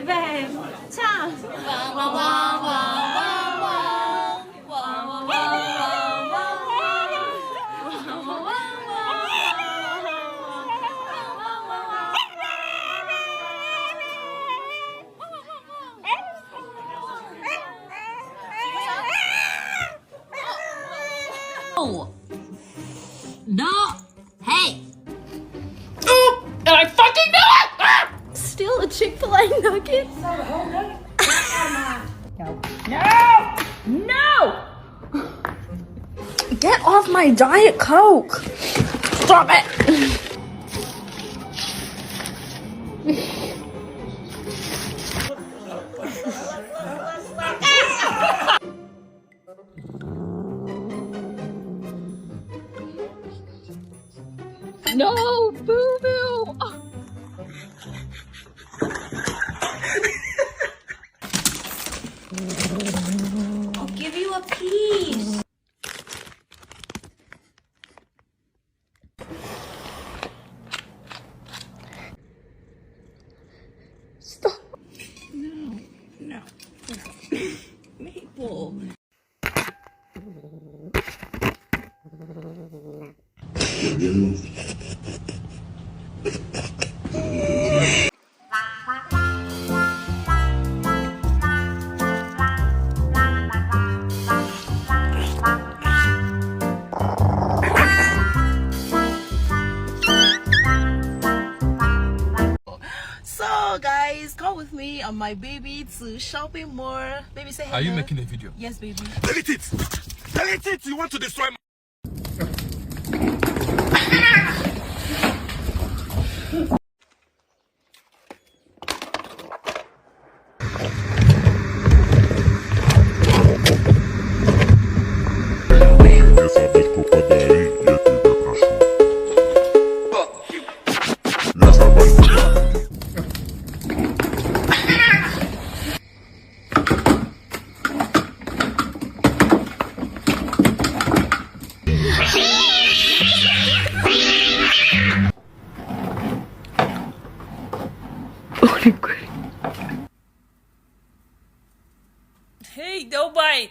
备，唱。汪汪汪汪汪汪，汪汪汪汪汪汪，汪汪汪汪。No! Hey! Oh! And I fucking knew it! Ah! Still a Chick-fil-A nugget? No! No! No! Get off my Diet Coke! Stop it! No! Boo-boo! Oh. I'll give you a piece. Stop. No. No. Maple. So guys, come with me on my baby to shopping mall. Baby, say hello. Are you making a video? Yes, baby. Delete it! Delete it! You want to destroy my... Hey, don't bite.